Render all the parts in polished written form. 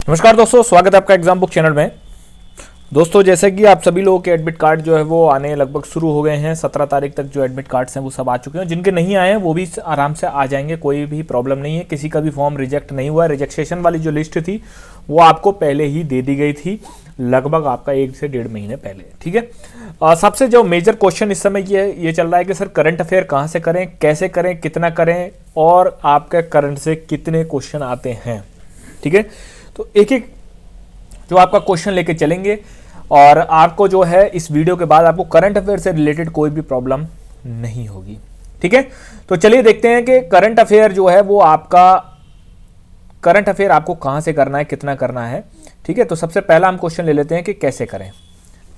नमस्कार दोस्तों, स्वागत है आपका एग्जाम बुक चैनल में। दोस्तों, जैसे कि आप सभी लोगों के एडमिट कार्ड जो है वो आने लगभग शुरू हो गए हैं। 17 तारीख तक जो एडमिट कार्ड्स हैं वो सब आ चुके हैं। जिनके नहीं आए हैं वो भी आराम से आ जाएंगे, कोई भी प्रॉब्लम नहीं है। किसी का भी फॉर्म रिजेक्ट नहीं हुआ। रिजेक्शन वाली जो लिस्ट थी वो आपको पहले ही दे दी गई थी, लगभग आपका 1 से 1.5 महीने पहले। ठीक है। सबसे जो मेजर क्वेश्चन इस समय ये चल रहा है कि सर करंट अफेयर कहाँ से करें, कैसे करें, कितना करें और आपके करंट से कितने क्वेश्चन आते हैं। ठीक है, तो एक एक जो आपका क्वेश्चन लेके चलेंगे और आपको जो है इस वीडियो के बाद आपको करंट अफेयर से रिलेटेड कोई भी प्रॉब्लम नहीं होगी। ठीक है, तो चलिए देखते हैं कि करंट अफेयर जो है वो करंट अफेयर आपको कहां से करना है, कितना करना है। ठीक है, तो सबसे पहला हम क्वेश्चन ले लेते हैं कि कैसे करें।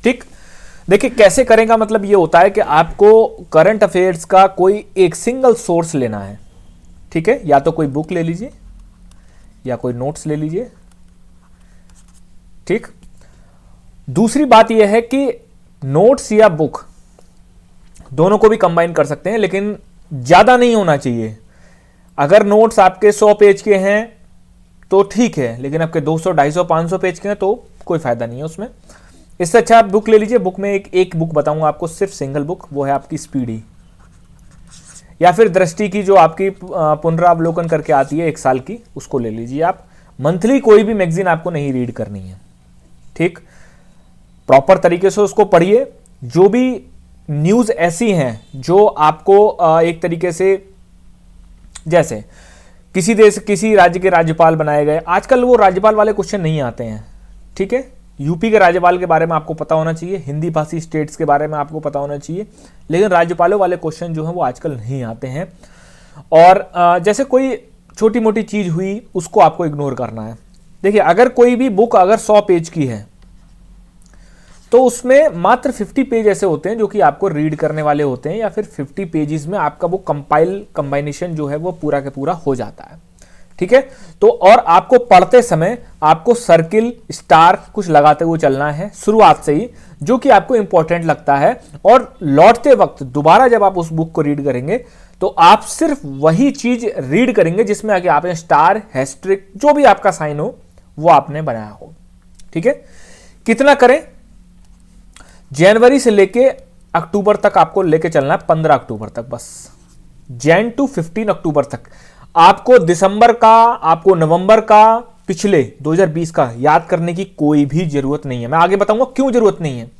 ठीक, देखिए कैसे करें का मतलब ये होता है कि आपको करंट अफेयर्स का कोई एक सिंगल सोर्स लेना है। ठीक है, या तो कोई बुक ले लीजिए या कोई नोट्स ले लीजिए। ठीक, दूसरी बात यह है कि नोट्स या बुक दोनों को भी कंबाइन कर सकते हैं, लेकिन ज्यादा नहीं होना चाहिए। अगर नोट्स आपके 100 पेज के हैं तो ठीक है, लेकिन आपके 200, 250, 500 पेज के हैं तो कोई फायदा नहीं है उसमें। इससे अच्छा आप बुक ले लीजिए। बुक में एक बुक बताऊंगा आपको, सिर्फ सिंगल बुक, वो है आपकी स्पीडी या फिर दृष्टि की, जो आपकी पुनरावलोकन करके आती है 1 साल की, उसको ले लीजिए आप। मंथली कोई भी मैगजीन आपको नहीं रीड करनी है। ठीक, प्रॉपर तरीके से उसको पढ़िए। जो भी न्यूज ऐसी हैं जो आपको एक तरीके से, जैसे किसी देश, किसी राज्य के राज्यपाल बनाए गए, आजकल वो राज्यपाल वाले क्वेश्चन नहीं आते हैं। ठीक है, यूपी के राज्यपाल के बारे में आपको पता होना चाहिए, हिंदी भाषी स्टेट्स के बारे में आपको पता होना चाहिए, लेकिन राज्यपालों वाले क्वेश्चन जो हैं वो आजकल नहीं आते हैं। और जैसे कोई छोटी मोटी चीज हुई उसको आपको इग्नोर करना है। देखिए, अगर कोई भी बुक अगर 100 पेज की है तो उसमें मात्र 50 पेज ऐसे होते हैं जो कि आपको रीड करने वाले होते हैं, या फिर 50 पेजेस में आपका वो कंबाइनेशन जो है वो पूरा के पूरा हो जाता है। ठीक है, तो और आपको पढ़ते समय आपको सर्किल, स्टार कुछ लगाते हुए चलना है शुरुआत से ही, जो कि आपको इंपॉर्टेंट लगता है। और लौटते वक्त दोबारा जब आप उस बुक को रीड करेंगे तो आप सिर्फ वही चीज रीड करेंगे जिसमें आगे आपने स्टार, हैस्ट्रिक, जो भी आपका साइन हो वो आपने बनाया हो। ठीक है, कितना करें? जनवरी से लेके अक्टूबर तक आपको लेके चलना है, 15 अक्टूबर तक बस। जैन टू 15 अक्टूबर तक। आपको दिसंबर का, आपको नवंबर का, पिछले 2020 का याद करने की कोई भी जरूरत नहीं है। मैं आगे बताऊंगा क्यों जरूरत नहीं है।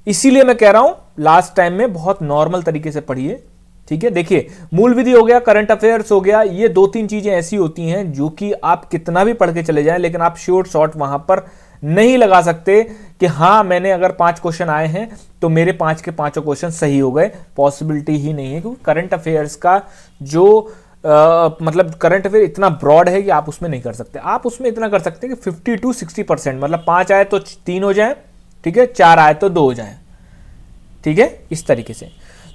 इसीलिए मैं कह रहा हूं लास्ट टाइम में बहुत नॉर्मल तरीके से पढ़िए। ठीक है, देखिए मूल विधि हो गया, करंट अफेयर्स हो गया, ये 2-3 चीजें ऐसी होती हैं जो कि आप कितना भी पढ़ के चले जाएं, लेकिन आप शॉर्ट वहां पर नहीं लगा सकते कि हाँ मैंने अगर 5 क्वेश्चन आए हैं तो मेरे 5 के 5 क्वेश्चन सही हो गए। पॉसिबिलिटी ही नहीं है, क्योंकि करंट अफेयर्स का जो मतलब करंट अफेयर इतना ब्रॉड है कि आप उसमें नहीं कर सकते। आप उसमें इतना कर सकते हैं कि 50 to 60%, मतलब 5 आए तो 3 हो जाए, ठीक है, 4 आए तो 2 हो जाए। ठीक है, इस तरीके से।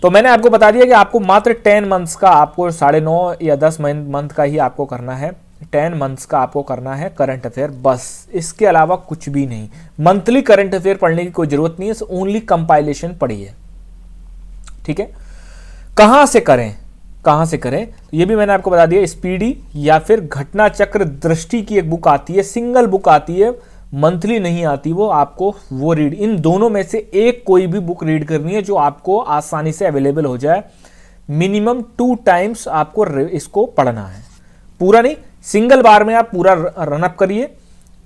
तो मैंने आपको बता दिया कि आपको मात्र 10 मंथ्स का, आपको 9.5 या 10 मंथ का ही आपको करना है। 10 मंथ्स का आपको करना है करंट अफेयर, बस। इसके अलावा कुछ भी नहीं। मंथली करंट अफेयर पढ़ने की कोई जरूरत नहीं है, ओनली कंपाइलेशन पढ़िए। ठीक है, कहां से करें, कहां से करें ये भी मैंने आपको बता दिया। स्पीडी या फिर घटना चक्र दृष्टि की एक बुक आती है, सिंगल बुक आती है, मंथली नहीं आती, वो आपको वो रीड, इन दोनों में से एक कोई भी बुक रीड करनी है जो आपको आसानी से अवेलेबल हो जाए। मिनिमम 2 टाइम्स आपको इसको पढ़ना है, पूरा नहीं, सिंगल बार में आप पूरा रनअप करिए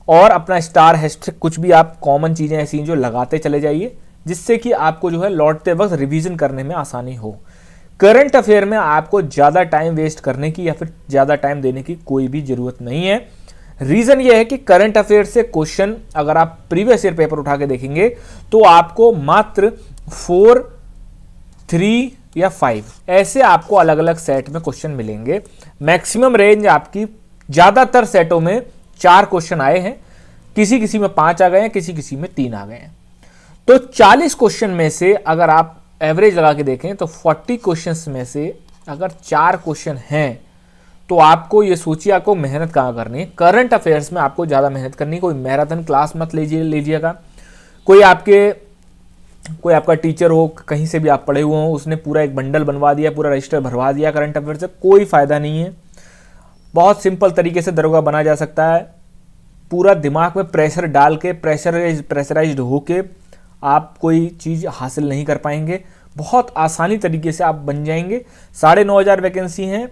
और अपना स्टार, हैस्ट्रिक, कुछ भी आप कॉमन चीजें ऐसी जो लगाते चले जाइए, जिससे कि आपको जो है लौटते वक्त रिवीजन करने में आसानी हो। करंट अफेयर में आपको ज्यादा टाइम वेस्ट करने की या फिर ज्यादा टाइम देने की कोई भी जरूरत नहीं है। रीजन यह है कि करंट अफेयर से क्वेश्चन अगर आप प्रीवियस ईयर पेपर उठा के देखेंगे तो आपको मात्र 4, 3 या 5 ऐसे आपको अलग अलग सेट में क्वेश्चन मिलेंगे। मैक्सिमम रेंज आपकी, ज्यादातर सेटों में 4 क्वेश्चन आए हैं, किसी किसी में 5 आ गए हैं, किसी किसी में 3 आ गए हैं। तो 40 क्वेश्चन में से अगर आप एवरेज लगा के देखें तो 40 क्वेश्चंस में से अगर 4 क्वेश्चन हैं तो आपको ये सोचिए आपको मेहनत कहाँ करनी है। करंट अफेयर्स में आपको ज्यादा मेहनत करनी है। कोई मैराथन क्लास मत लीजिएगा। कोई आपका टीचर हो, कहीं से भी आप पढ़े हुए हो, उसने पूरा एक बंडल बनवा दिया, पूरा रजिस्टर भरवा दिया करंट अफेयर से, कोई फायदा नहीं है। बहुत सिंपल तरीके से दरोगा बना जा सकता है। पूरा दिमाग में प्रेशर डाल के प्रेशराइज्ड होके आप कोई चीज़ हासिल नहीं कर पाएंगे। बहुत आसानी तरीके से आप बन जाएंगे। 9,500 वैकेंसी हैं।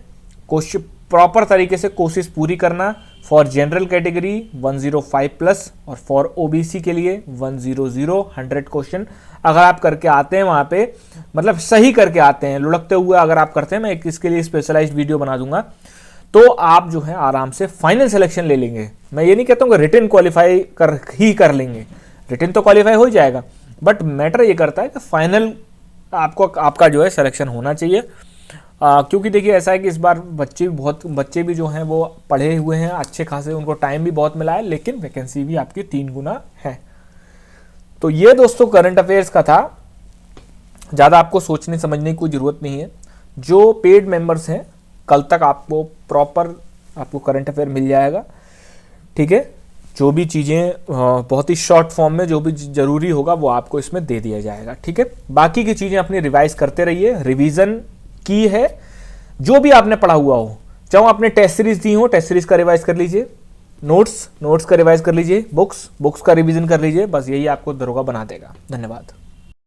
कोशिश प्रॉपर तरीके से कोशिश पूरी करना। फॉर जनरल कैटेगरी 105+ और फॉर ओबीसी के लिए 100 100 क्वेश्चन अगर आप करके आते हैं वहाँ पे, मतलब सही करके आते हैं, लुढ़कते हुए अगर आप करते हैं, मैं इसके लिए स्पेशलाइज्ड वीडियो बना दूंगा, तो आप जो है आराम से फाइनल सिलेक्शन ले लेंगे। मैं ये नहीं कहता हूँ कि रिटन क्वालिफाई कर लेंगे, रिटन तो क्वालिफाई हो जाएगा, बट मैटर ये करता है कि फाइनल आपका जो है सिलेक्शन होना चाहिए। क्योंकि देखिए ऐसा है कि इस बार बच्चे भी जो हैं वो पढ़े हुए हैं अच्छे खासे, उनको टाइम भी बहुत मिला है, लेकिन वैकेंसी भी आपकी 3 गुना है। तो ये दोस्तों करंट अफेयर्स का था। ज़्यादा आपको सोचने समझने की कोई ज़रूरत नहीं है। जो पेड मेंबर्स हैं कल तक आपको प्रॉपर करंट अफेयर मिल जाएगा, ठीक है। जो भी चीज़ें बहुत ही शॉर्ट फॉर्म में जो भी ज़रूरी होगा वो आपको इसमें दे दिया जाएगा, ठीक है। बाकी की चीज़ें अपनी रिवाइज करते रहिए। रिवीजन की है, जो भी आपने पढ़ा हुआ हो, चाहे आपने टेस्ट सीरीज दी हो, टेस्ट सीरीज का रिवाइज कर लीजिए, नोट्स का रिवाइज कर लीजिए, बुक्स का रिवीजन कर लीजिए। बस यही आपको दरोगा बना देगा। धन्यवाद।